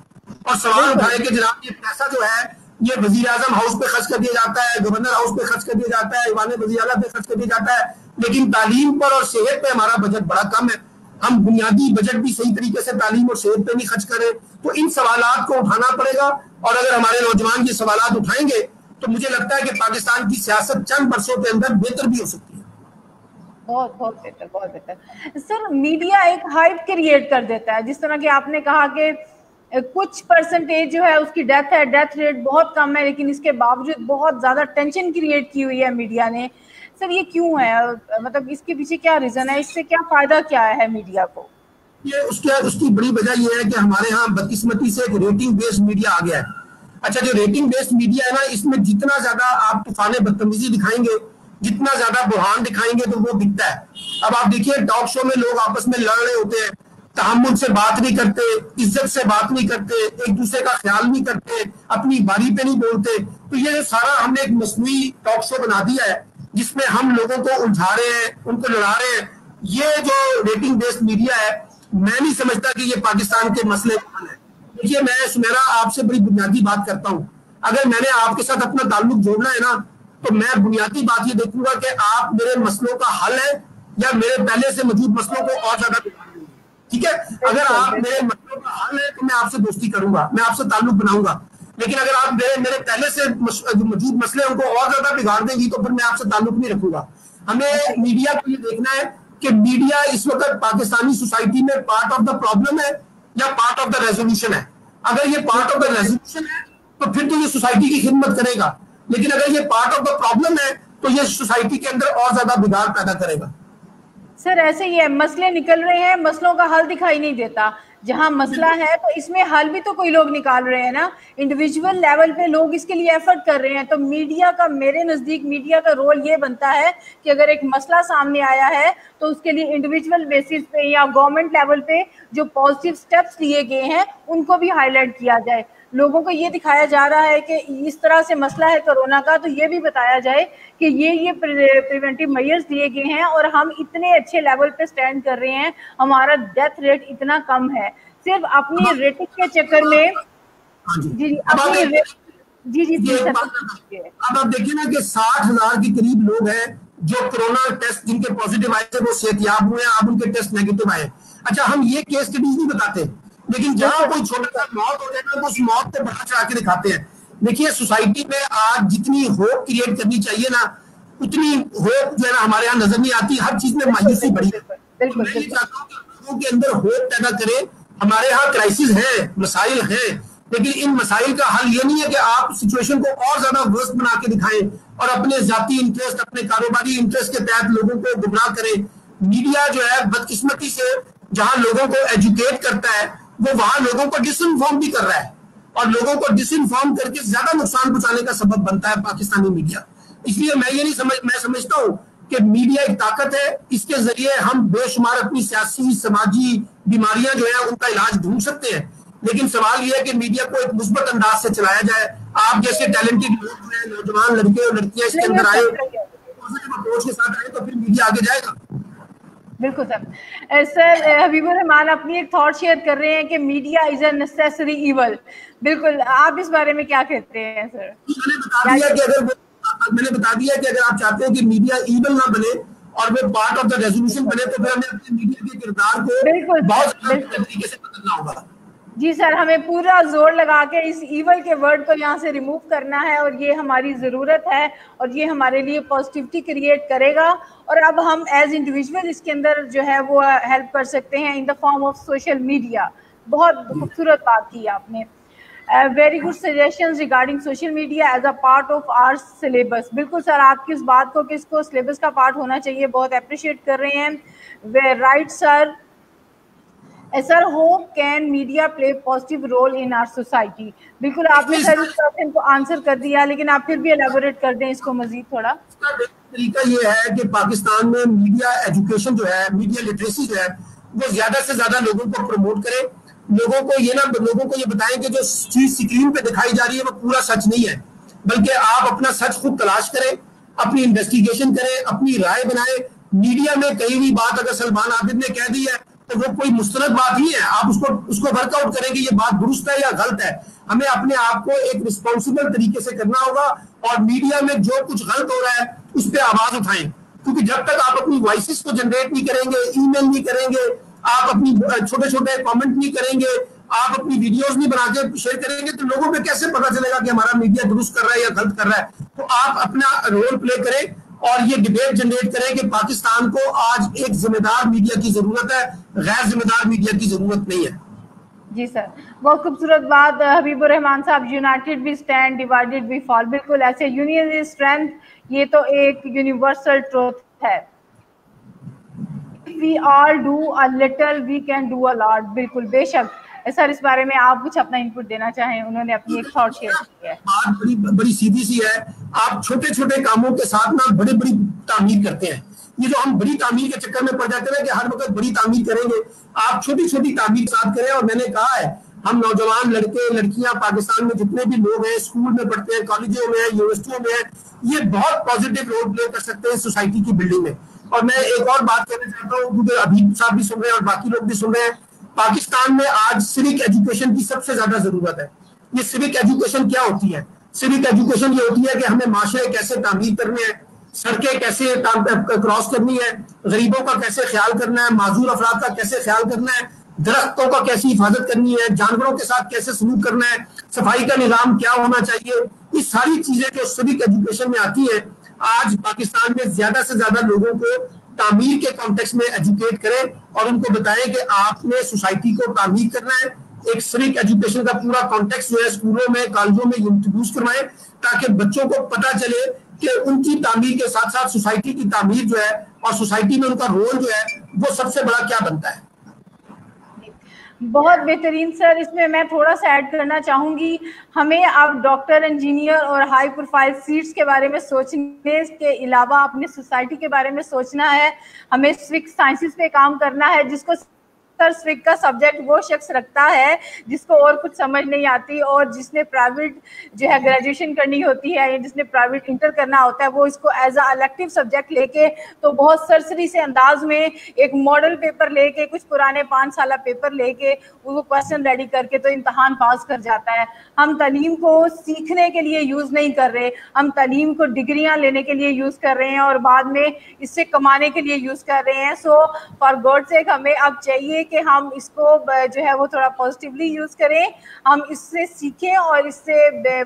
اور سوال اٹھائے کہ جناب یہ پیسہ جو ہے یہ وزیر اعظم ہاؤس پہ خرچ کر دیا جاتا ہے, گورنر ہاؤس پہ خرچ کر دیا جاتا ہے, ایوان وزیر اعلیٰ پہ خرچ کر دیا جاتا ہے, لیکن تعلیم پر اور صحت پہ ہمارا بجٹ بڑا کم ہے. ہم بنیادی بجٹ بھی صحیح طریقے سے تعلیم اور صحت پہ نہیں خرچ کریں. تو ان سوالات کو اٹھانا پڑے گا, اور اگر ہمارے نوجوان یہ سوالات اٹھائیں گے تو مجھے لگتا ہے کہ پاکستان کی سیاست چند برسوں کے اندر بہتر بھی ہو سکتی ہے. بہت بہتر. سر, میڈیا ایک ہائپ کریٹ کر دیتا ہے, جس طرح کہ آپ نے کہا کہ کچھ پرسنٹیج جو ہے اس کی ڈیتھ ہے, ڈیتھ ریٹ بہت کم ہے, لیکن اس کے باوجود بہت زیادہ ٹینشن کریٹ کی ہوئی ہے میڈیا نے. سر یہ کیوں ہے, مطلب اس کے پیچھے کیا ریزن ہے, اس سے کیا فائدہ کیا ہے میڈیا کو؟ یہ اس کی بڑی وجہ یہ ہے کہ ہمارے ہاں بدقسمتی سے ایک ریٹنگ بیسڈ میڈیا آ گیا ہے. اچھا, جو ریٹنگ بیسڈ میڈیا ہے نا, اس میں جتنا زیادہ آپ طوفان بدتمیزی دکھائیں گے, جتنا زیادہ بحران دکھائیں گے تو وہ بکتا ہے. اب آپ دیکھیے ٹاک شو میں لوگ آپس میں لڑ رہے ہوتے ہیں, تحمل سے بات نہیں کرتے, عزت سے بات نہیں کرتے, ایک دوسرے کا خیال نہیں کرتے, اپنی باری پہ نہیں بولتے. تو یہ سارا ہم نے ایک مصنوعی ٹاک شو بنا دیا ہے جس میں ہم لوگوں کو الجھا رہے ہیں, ان کو لڑا رہے ہیں. یہ جو ریٹنگ بیسڈ میڈیا ہے, میں نہیں سمجھتا کہ یہ پاکستان کے مسئلے کا حل ہے. دیکھیے, میں سمیرا آپ سے بڑی بنیادی بات کرتا ہوں. اگر میں نے آپ کے ساتھ اپنا تعلق جوڑنا ہے نا, تو میں بنیادی بات یہ دیکھوں گا کہ آپ میرے مسئلوں کا حل ہے یا میرے پہلے سے موجود مسئلوں کو اور زیادہ بگاڑ دیں گے. ٹھیک ہے, اگر آپ میرے مسئلوں کا حل ہے تو میں آپ سے دوستی کروں گا, میں آپ سے تعلق بناؤں گا. لیکن اگر آپ میرے پہلے سے موجود مسئلے ان کو اور زیادہ بگاڑ دیں گی تو پھر میں آپ سے تعلق نہیں رکھوں گا. ہمیں میڈیا کو یہ دیکھنا ہے کہ میڈیا اس وقت پاکستانی سوسائٹی میں پارٹ آف دا پرابلم ہے یا پارٹ آف دا ریزولوشن ہے. اگر یہ پارٹ آف دا ریزولوشن ہے تو پھر تو یہ سوسائٹی کی خدمت کرے گا, لیکن اگر یہ پارٹ آف دا پرابلم ہے تو یہ سوسائٹی کے اندر اور زیادہ بگاڑ پیدا کرے گا. سر ایسے ہی ہے, مسئلے نکل رہے ہیں, مسئلوں کا حل دکھائی نہیں دیتا. جہاں مسئلہ ہے تو اس میں حل بھی تو کوئی لوگ نکال رہے ہیں نا, انڈیویجول لیول پہ لوگ اس کے لیے ایفرٹ کر رہے ہیں. تو میڈیا کا, میرے نزدیک میڈیا کا رول یہ بنتا ہے کہ اگر ایک مسئلہ سامنے آیا ہے تو اس کے لیے انڈیویجول بیسس پہ یا گورنمنٹ لیول پہ جو پازیٹیو سٹیپس لیے گئے ہیں ان کو بھی ہائی لائٹ کیا جائے. لوگوں کو یہ دکھایا جا رہا ہے کہ اس طرح سے مسئلہ ہے کرونا کا, تو یہ بھی بتایا جائے کہ یہ پریونٹیو میئرز دیے گئے ہیں اور ہم اتنے اچھے لیول پہ سٹینڈ کر رہے ہیں, ہمارا ڈیتھ ریٹ اتنا کم ہے. صرف اپنی ریٹنگ کے چکر میں جی اب آپ دیکھیں نا کہ 60,000 کے قریب لوگ ہیں جو کرونا ٹیسٹ جن کے پازیٹیو آئے تھے وہ صحت یاب ہوئے ہیں, اب ان کے ٹیسٹ نیگیٹو آئے. اچھا ہم یہ کیس اسٹڈیز نہیں بتاتے, لیکن جہاں کوئی چھوٹا سا موت ہو جائے تو اس موت پہ بڑا چڑھا کے دکھاتے ہیں. دیکھیے سوسائٹی میں آج جتنی ہوپ کریٹ کرنی چاہیے نا, اتنی ہوپ جو ہے نا ہمارے یہاں نظر نہیں آتی. ہر چیز میں مایوسی بڑی ہے. میں یہ چاہتا ہوں کہ لوگوں کے اندر ہوپ پیدا کرے. ہمارے یہاں کرائسس ہیں, مسائل ہیں, لیکن ان مسائل کا حل یہ نہیں ہے کہ آپ سچویشن کو اور زیادہ ورسٹ بنا کے دکھائیں اور اپنے ذاتی انٹرسٹ, اپنے کاروباری انٹرسٹ کے تحت لوگوں کو گمراہ کریں. میڈیا جو ہے بدقسمتی سے جہاں لوگوں کو ایجوکیٹ کرتا ہے وہ وہاں لوگوں کو ڈس انفارم بھی کر رہا ہے, اور لوگوں کو ڈس انفارم کر کے زیادہ نقصان پہنچانے کا سبب بنتا ہے پاکستانی میڈیا. اس لیے میں سمجھتا ہوں کہ میڈیا ایک طاقت ہے, اس کے ذریعے ہم بے شمار اپنی سیاسی سماجی بیماریاں جو ہیں ان کا علاج ڈھونڈ سکتے ہیں. لیکن سوال یہ ہے کہ میڈیا کو ایک مثبت انداز سے چلایا جائے. آپ جیسے ٹیلنٹڈ لوگ ہیں, نوجوان لڑکے اور لڑکیاں اس کے اندر آئے, پازیٹیو اپروچ کے ساتھ آئے تو پھر میڈیا آگے جائے گا. بالکل سر. سر حبیب الرحمان اپنی ایک تھاٹ شیئر کر رہے ہیں کہ media is a necessary evil. بالکل, آپ اس بارے میں کیا کہتے ہیں سر؟ میں نے بتا دیا کہ اگر آپ چاہتے ہیں کہ میڈیا ایول نہ بنے اور وہ پارٹ آف دا ریزولوشن بنے تو پھر ہمیں اپنے میڈیا کے کردار کو بہت طریقے سے بدلنا ہوگا. جی سر, ہمیں پورا زور لگا کے اس ایول کے ورڈ کو یہاں سے ریموو کرنا ہے, اور یہ ہماری ضرورت ہے, اور یہ ہمارے لیے پازیٹیوٹی کریٹ کرے گا. اور اب ہم ایز انڈیویجول اس کے اندر جو ہے وہ ہیلپ کر سکتے ہیں in the form of social media. بہت خوبصورت بات کی آپ نے. Very good suggestions regarding social media as a part of our syllabus. بالکل سر, آپ کی اس بات کو کہ اس کو سلیبس کا پارٹ ہونا چاہیے بہت اپریشیٹ کر رہے ہیں. Right sir. Sir, hope can media play positive role in our society. بالکل آپ نے سر اس کوشچن کو آنسر کر دیا, لیکن آپ پھر بھی الیبوریٹ کر دیں اس کو مزید تھوڑا. طریقہ یہ ہے کہ پاکستان میں میڈیا ایجوکیشن جو ہے, میڈیا لٹریسی جو ہے وہ زیادہ سے زیادہ لوگوں کو پروموٹ کرے. لوگوں کو یہ بتائیں کہ جو چیز اسکرین پہ دکھائی جا رہی ہے وہ پورا سچ نہیں ہے, بلکہ آپ اپنا سچ خود تلاش کریں, اپنی انویسٹیگیشن کریں, اپنی رائے بنائیں. میڈیا میں کہیں بھی بات اگر سلمان عابد نے کہہ دی ہے تو وہ کوئی مستند بات ہی ہے, آپ اس کو ورک آؤٹ کریں کہ یہ بات درست ہے یا غلط ہے. ہمیں اپنے آپ کو ایک رسپانسبل طریقے سے کرنا ہوگا, اور میڈیا میں جو کچھ غلط ہو رہا ہے اس پہ آواز اٹھائیں, کیونکہ جب تک آپ اپنی وائسز کو جنریٹ نہیں کریں گے, ای میل نہیں کریں گے, آپ اپنی چھوٹے چھوٹے کامنٹ نہیں کریں گے, آپ اپنی ویڈیوز نہیں بنا کے شیئر کریں گے, تو لوگوں پہ کیسے پتا چلے گا کہ ہمارا میڈیا درست کر رہا ہے یا غلط کر رہا ہے. تو آپ اپنا رول پلے کریں اور یہ ڈبیٹ جنریٹ کریں کہ پاکستان کو آج ایک ذمہ دار میڈیا کی ضرورت ہے, غیر ذمہ دار میڈیا کی ضرورت نہیں ہے. جی سر, بہت خوبصورت بات حبیب الرحمان صاحب. یونائٹیڈ وی اسٹینڈ, ڈیوائیڈیڈ وی فال. بالکل ایسے یونین از اسٹرینتھ, یہ تو ایک یونیورسل ٹروتھ ہے. We all do a little, we can do a lot. بالکل بے شک. سر اس بارے میں آپ کچھ اپنا انپٹ دینا چاہیں, انہوں نے اپنی ایک تھاٹ شیئر کی ہے. بات بڑی سیدھی سی ہے, آپ چھوٹے چھوٹے کاموں کے ساتھ نا بڑی تعمیر کرتے ہیں. یہ جو ہم بڑی تعمیر کے چکر میں پڑ جاتے ہیں کہ ہر وقت بڑی تعمیر کریں گے, آپ چھوٹی چھوٹی تعمیر ساتھ کریں. اور میں نے کہا ہے ہم نوجوان لڑکے لڑکیاں پاکستان میں جتنے بھی لوگ ہیں, اسکول میں پڑھتے ہیں, کالجوں میں ہیں, یونیورسٹیوں میں ہیں, یہ بہت پازیٹیو رول پلے کر سکتے ہیں سوسائٹی کی بلڈنگ میں. اور میں ایک اور بات کہنا چاہتا ہوں, کیونکہ ابھی صاحب بھی سن رہے ہیں اور باقی لوگ بھی سن رہے ہیں, پاکستان میں آج سیوک ایجوکیشن کی سب سے زیادہ ضرورت ہے. یہ سیوک ایجوکیشن کیا ہوتی ہے؟ سیوک ایجوکیشن یہ ہوتی ہے کہ ہمیں معاشرے کیسے تعمیر کرنے ہیں, سڑکیں کیسے کراس کرنی ہے, غریبوں کا کیسے خیال کرنا ہے, معذور افراد کا کیسے خیال کرنا ہے, درختوں کا کیسی حفاظت کرنی ہے, جانوروں کے ساتھ کیسے سلوک کرنا ہے, صفائی کا نظام کیا ہونا چاہیے. یہ ساری چیزیں جو سیوک ایجوکیشن میں آتی ہیں, آج پاکستان میں زیادہ سے زیادہ لوگوں کو تعمیر کے کانٹیکس میں ایجوکیٹ کریں اور ان کو بتائیں کہ آپ نے سوسائٹی کو تعمیر کرنا ہے. ایک سیوک ایجوکیشن کا پورا کانٹیکس جو ہے اسکولوں میں, کالجوں میں انٹروڈیوس کروائیں, تاکہ بچوں کو پتہ چلے کہ ان کی تعمیر کے ساتھ ساتھ سوسائٹی کی تعمیر جو ہے اور سوسائٹی میں ان کا رول جو ہے وہ سب سے بڑا کیا بنتا ہے. بہت بہترین سر. اس میں میں تھوڑا سا ایڈ کرنا چاہوں گی, ہمیں اب ڈاکٹر, انجینئر اور ہائی پروفائل سیٹس کے بارے میں سوچنے کے علاوہ اپنی سوسائٹی کے بارے میں سوچنا ہے. ہمیں سوک سائنسز پہ کام کرنا ہے, جس کو سوک کا سبجیکٹ وہ شخص رکھتا ہے جس کو اور کچھ سمجھ نہیں آتی, اور جس نے پرائیویٹ جو ہے گریجویشن کرنی ہوتی ہے یا جس نے پرائیویٹ انٹر کرنا ہوتا ہے, وہ اس کو ایز اے الیکٹیو سبجیکٹ لے کے تو بہت سرسری سے انداز میں ایک ماڈل پیپر لے کے, کچھ پرانے 5 سالہ پیپر لے کے وہ کویسچن ریڈی کر کے تو امتحان پاس کر جاتا ہے. ہم تعلیم کو سیکھنے کے لیے یوز نہیں کر رہے, ہم تعلیم کو ڈگریاں لینے کے لیے یوز کر رہے ہیں اور بعد میں اس سے کمانے کے لیے یوز کر رہے ہیں. سو فار گاڈ سیک ہمیں اب چاہیے کہ ہم اس کو جو ہے وہ تھوڑا پازیٹیولی یوز کریں, ہم اس سے سیکھیں اور اس سے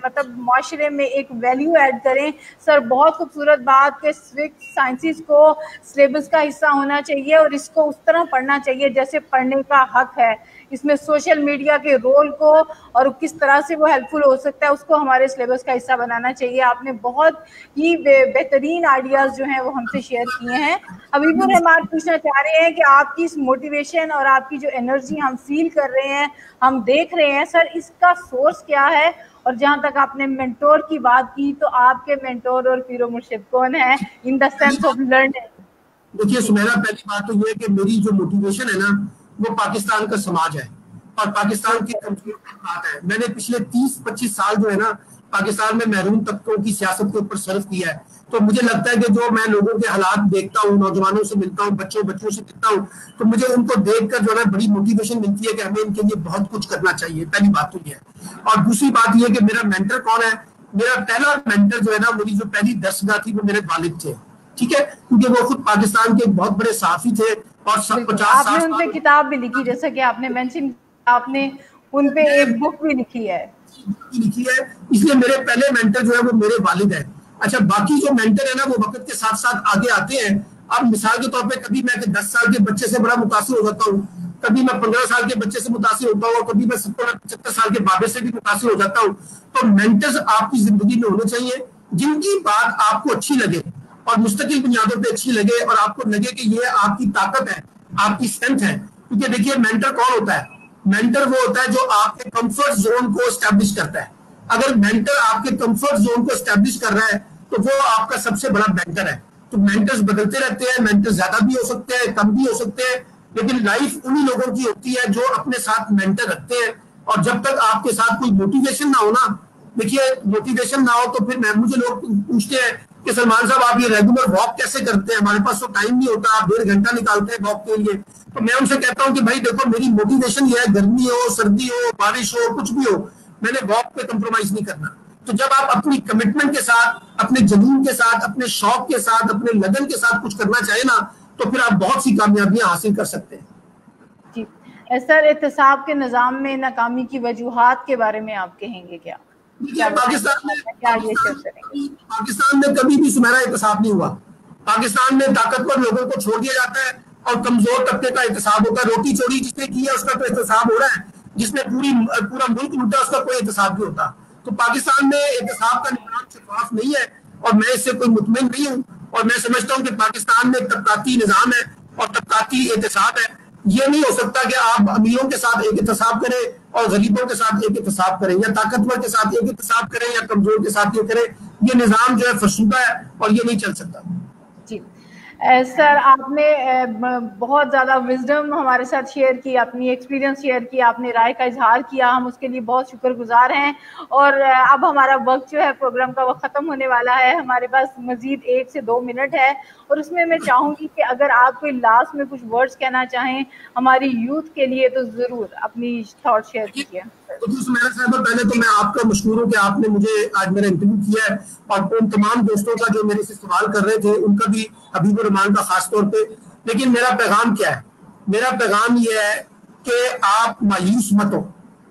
مطلب معاشرے میں ایک ویلیو ایڈ کریں. سر بہت خوبصورت بات کہ سائنسز کو سلیبس کا حصہ ہونا چاہیے اور اس کو اس طرح پڑھنا چاہیے جیسے پڑھنے کا حق ہے. اس میں سوشل میڈیا کے رول کو اور کس طرح سے وہ ہیلپ فل ہو سکتا ہے اس کو ہمارے سلیبس کا حصہ بنانا چاہیے. آپ نے بہت ہی بہترین آئیڈیاز جو ہیں وہ ہم سے شیئر کیے ہیں. حبیب الرحمان پوچھنا چاہ رہے ہیں کہ آپ کی اس موٹیویشن اور آپ کی جو انرجی ہم فیل کر رہے ہیں, ہم دیکھ رہے ہیں, سر اس کا سورس کیا ہے؟ اور جہاں تک آپ نے مینٹور کی بات کی تو آپ کے مینٹور اور پیر و مرشد کون ہے ان دا سینس آف لرننگ؟ دیکھیے سمیرا, پہلی بات تو یہ ہے کہ میری جو موٹیویشن ہے نا وہ پاکستان کا سماج ہے اور پاکستان کی کمزور بات ہے. میں نے پچھلے 30-25 سال جو ہے نا پاکستان میں محروم طبقوں کی سیاست کے اوپر صرف کیا ہے. تو مجھے لگتا ہے کہ جو میں لوگوں کے حالات دیکھتا ہوں, نوجوانوں سے ملتا ہوں, بچوں سے ملتا ہوں, تو مجھے ان کو دیکھ کر جو ہے نا بڑی موٹیویشن ملتی ہے کہ ہمیں ان کے لیے بہت کچھ کرنا چاہیے. پہلی بات تو یہ ہے. اور دوسری بات یہ ہے کہ میرا مینٹر کون ہے. میرا پہلا مینٹر جو ہے نا, میری جو پہلی درسگاہ تھی وہ میرے والد تھے, ٹھیک ہے, کیونکہ وہ خود پاکستان کے بہت بڑے صحافی تھے اور 50 آپ نے ان پہ کتاب بھی لکھی, جیسا کہ آپ نے مینشن, آپ نے ان پہ ایک بک بھی لکھی ہے. اس لیے میرے پہلے مینٹر جو ہے وہ میرے والد ہیں. اچھا, باقی جو مینٹر ہے نا وہ وقت کے ساتھ ساتھ آگے آتے ہیں. اب مثال کے طور پہ کبھی میں 10 سال کے بچے سے بڑا متاثر ہو جاتا ہوں, کبھی میں 15 سال کے بچے سے متاثر ہوتا ہوں, اور کبھی میں 70-75 سال کے بابے سے بھی متاثر ہو جاتا ہوں. تو مینٹرز آپ کی زندگی میں ہونے چاہیے جن کی بات آپ کو اچھی لگے اور مستقل بنیادوں پہ اچھی لگے اور آپ کو لگے کہ یہ آپ کی طاقت ہے, آپ کی اسٹرینتھ ہے. کیونکہ دیکھیے مینٹر کون ہوتا ہے؟ مینٹر وہ ہوتا ہے جو آپ کے کمفرٹ زون کو اسٹیبلش کرتا ہے. اگر مینٹر آپ کے کمفرٹ زون کو اسٹیبلش کر رہا ہے تو وہ آپ کا سب سے بڑا مینٹر ہے. تو مینٹرز بدلتے رہتے ہیں, مینٹر زیادہ بھی ہو سکتے ہیں, کم بھی ہو سکتے ہیں, لیکن لائف انہی لوگوں کی ہوتی ہے جو اپنے ساتھ مینٹر رکھتے ہیں. اور جب تک آپ کے ساتھ کوئی موٹیویشن نہ ہو نا, دیکھیے موٹیویشن نہ ہو تو پھر مجھے لوگ پوچھتے ہیں کہ سلمان صاحب آپ یہ ریگولر واک کیسے کرتے ہیں؟ ہمارے پاس تو ٹائم نہیں ہوتا, آپ 1.5 گھنٹہ نکالتے ہیں واک کے لیے. تو میں ان سے کہتا ہوں کہ بھائی دیکھو, میری موٹیویشن یہ ہے, گرمی ہو, سردی ہو, بارش ہو, کچھ بھی ہو, میں نے واک پہ کمپرومائز نہیں کرنا. تو جب آپ اپنی کمٹمنٹ کے ساتھ, اپنے جنون کے ساتھ, اپنے شوق کے ساتھ, اپنے لگن کے ساتھ کچھ کرنا چاہیں نا, تو پھر آپ بہت سی کامیابیاں حاصل کر سکتے ہیں. جی سر, احتساب کے نظام میں ناکامی کی وجوہات کے بارے میں آپ کہیں گے کیا؟ پاکستان میں کبھی بھی سمیرا احتساب نہیں ہوا. پاکستان میں طاقتور لوگوں کو چھوڑ دیا جاتا ہے اور کمزور طبقے کا احتساب ہوتا ہے. روٹی چوری جس نے کی ہے اس کا تو احتساب ہو رہا ہے, جس نے پورا ملک لوٹا اس کا کوئی احتساب نہیں ہوتا. تو پاکستان میں احتساب کا نظام شفاف نہیں ہے اور میں اس سے کوئی مطمئن نہیں ہوں. اور میں سمجھتا ہوں کہ پاکستان میں طبقاتی نظام ہے اور طبقاتی احتساب ہے. یہ نہیں ہو سکتا کہ آپ امیروں کے ساتھ ایک احتساب کریں اور غریبوں کے ساتھ ایک احتساب کریں, یا طاقتور کے ساتھ ایک احتساب کریں یا کمزور کے ساتھ یہ کریں. یہ نظام جو ہے فرسودہ ہے اور یہ نہیں چل سکتا. جی سر, آپ نے بہت زیادہ وزڈم ہمارے ساتھ شیئر کی, اپنی ایکسپیرینس شیئر کی, آپ نے رائے کا اظہار کیا, ہم اس کے لیے بہت شکر گزار ہیں. اور اب ہمارا وقت جو ہے پروگرام کا وقت ختم ہونے والا ہے. ہمارے پاس مزید 1 سے 2 منٹ ہے اور اس میں چاہوں گی کہ اگر آپ کوئی لاسٹ میں کچھ ورڈز کہنا چاہیں ہماری یوتھ کے لیے تو ضرور اپنی تھاٹ شیئر کیجیے. پہلے تو میں آپ کا مشکور ہوں کہ آپ نے مجھے آج میرا انٹرویو کیا ہے, اور ان تمام دوستوں کا جو میرے سے سوال کر رہے تھے ان کا بھی, حبیب الرحمان کا خاص طور پہ. لیکن میرا پیغام کیا ہے؟ میرا پیغام یہ ہے کہ آپ مایوس مت ہو.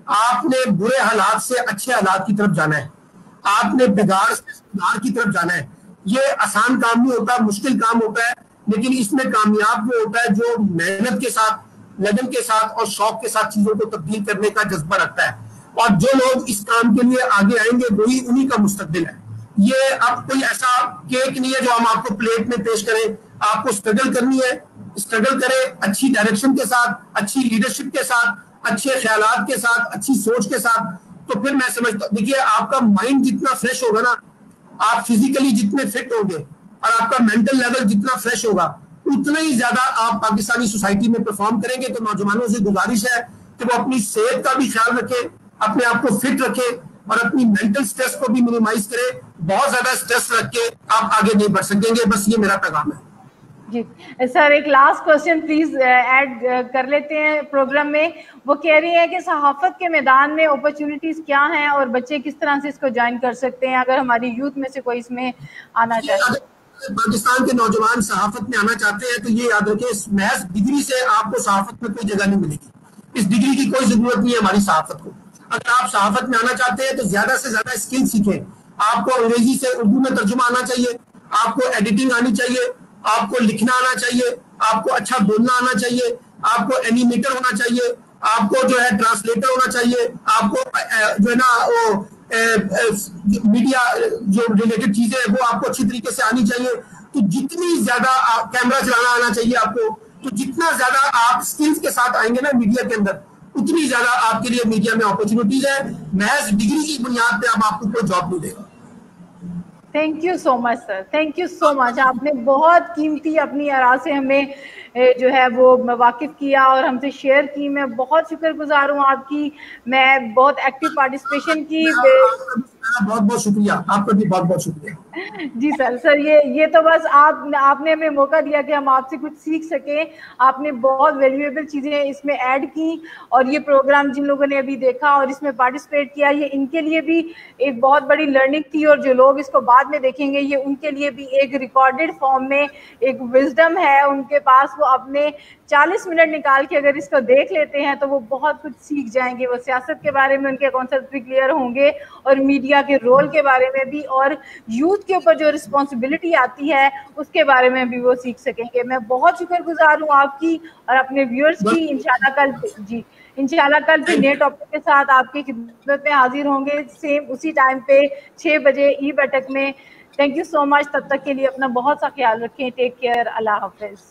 آپ نے برے حالات سے اچھے حالات کی طرف جانا ہے, آپ نے بگاڑ سے سدھار کی طرف جانا ہے. یہ آسان کام نہیں ہوتا, مشکل کام ہوتا ہے, لیکن اس میں کامیاب وہ ہوتا ہے جو محنت کے ساتھ, لگن کے ساتھ اور شوق کے ساتھ چیزوں کو تبدیل کرنے کا جذبہ رکھتا ہے. اور جو لوگ اس کام کے لیے آگے آئیں گے وہی انہی کا مستقبل ہے. یہ اب کوئی ایسا کیک نہیں ہے جو ہم آپ کو پلیٹ میں پیش کریں. آپ کو اسٹرگل کرنی ہے, اسٹرگل کریں اچھی ڈائریکشن کے ساتھ, اچھی لیڈرشپ کے ساتھ, اچھے خیالات کے ساتھ, اچھی سوچ کے ساتھ, تو پھر میں سمجھتا ہوں, دیکھیے آپ کا مائنڈ جتنا فریش ہوگا نا, آپ فزیکلی جتنے فٹ ہوں گے اور آپ کا مینٹل لیول جتنا فریش ہوگا, اتنا ہی زیادہ آپ پاکستانی سوسائٹی میں پرفارم کریں گے. تو نوجوانوں سے گزارش ہے کہ وہ اپنی صحت کا بھی خیال رکھے, اپنے آپ کو فٹ رکھے اور اپنی مینٹل سٹریس کو بھی منیمائز کرے. بہت زیادہ سٹریس رکھ کے آپ آگے نہیں بڑھ سکیں گے. بس یہ میرا پیغام ہے. جی سر, ایک لاسٹ کوشچن پلیز ایڈ کر لیتے ہیں پروگرام میں. وہ کہہ رہی ہیں کہ صحافت کے میدان میں اپرچونٹیز کیا ہیں اور بچے کس طرح سے اس کو جوائن کر سکتے ہیں, اگر ہماری یوتھ میں سے کوئی اس میں آنا چاہے. پاکستان کے نوجوان صحافت میں آنا چاہتے ہیں تو یہ یاد رکھیں, محض ڈگری سے آپ کو صحافت میں کوئی جگہ نہیں ملے گی. اس ڈگری کی کوئی ضرورت نہیں ہے ہماری صحافت کو. اگر آپ صحافت میں آنا چاہتے ہیں تو زیادہ سے زیادہ اسکل سیکھیں. آپ کو انگریزی سے اردو میں ترجمہ آنا چاہیے, آپ کو ایڈیٹنگ آنی چاہیے, آپ کو لکھنا آنا چاہیے, آپ کو اچھا بولنا آنا چاہیے, آپ کو اینیمیٹر ہونا چاہیے, آپ کو جو ہے ٹرانسلیٹر ہونا چاہیے, آپ کو جو ہے نا وہ میڈیا جو ریلیٹڈ چیزیں ہیں وہ آپ کو اچھی طریقے سے آنی چاہیے. تو جتنی زیادہ کیمرہ چلانا آنا چاہیے آپ کو, تو جتنا زیادہ آپ اسکلز کے ساتھ آئیں گے نا میڈیا کے اندر, اتنی زیادہ آپ کے لیے میڈیا میں اپرچونیٹیز ہے. محض ڈگری کی بنیاد پہ اب آپ کو کوئی جاب نہیں دے گا. Thank you so much sir, thank you so much. آپ نے بہت قیمتی اپنی آراء سے ہمیں جو ہے وہ واقف کیا اور ہم سے شیئر کی. میں بہت شکر گزار ہوں آپ کی. میں بہت ایکٹیو پارٹیسپیشن کی. بہت بہت شکریہ, آپ کا بھی بہت بہت شکریہ. جی سر یہ تو بس آپ نے ہمیں موقع دیا کہ ہم آپ سے کچھ سیکھ سکیں. آپ نے بہت ویلیویبل چیزیں اس میں ایڈ کی, اور یہ پروگرام جن لوگوں نے ابھی دیکھا اور اس میں پارٹیسپیٹ کیا, یہ ان کے لیے بھی ایک بہت بڑی لرننگ تھی, اور جو لوگ اس کو بعد میں دیکھیں گے یہ ان کے لیے بھی ایک ریکارڈڈ فارم میں ایک وزڈم ہے ان کے پاس. وہ اپنے 40 منٹ نکال کے اگر اس کو دیکھ لیتے ہیں تو وہ بہت کچھ سیکھ جائیں گے. وہ سیاست کے بارے میں ان کے کانسیپٹ بھی کلیئر ہوں گے, اور میڈیا کے رول کے بارے میں بھی, اور یوتھ کے اوپر جو رسپانسبلٹی آتی ہے اس کے بارے میں بھی وہ سیکھ سکیں گے. میں بہت شکر گزار ہوں آپ کی اور اپنے ویورز کی. انشاءاللہ کل پھر نئے ٹاپک کے ساتھ آپ کی خدمت میں حاضر ہوں گے, سیم اسی ٹائم پہ 6 بجے ای بیٹھک میں. تھینک یو سو مچ. تب تک کے لیے اپنا بہت سا خیال رکھیں. Take care. اللہ حافظ.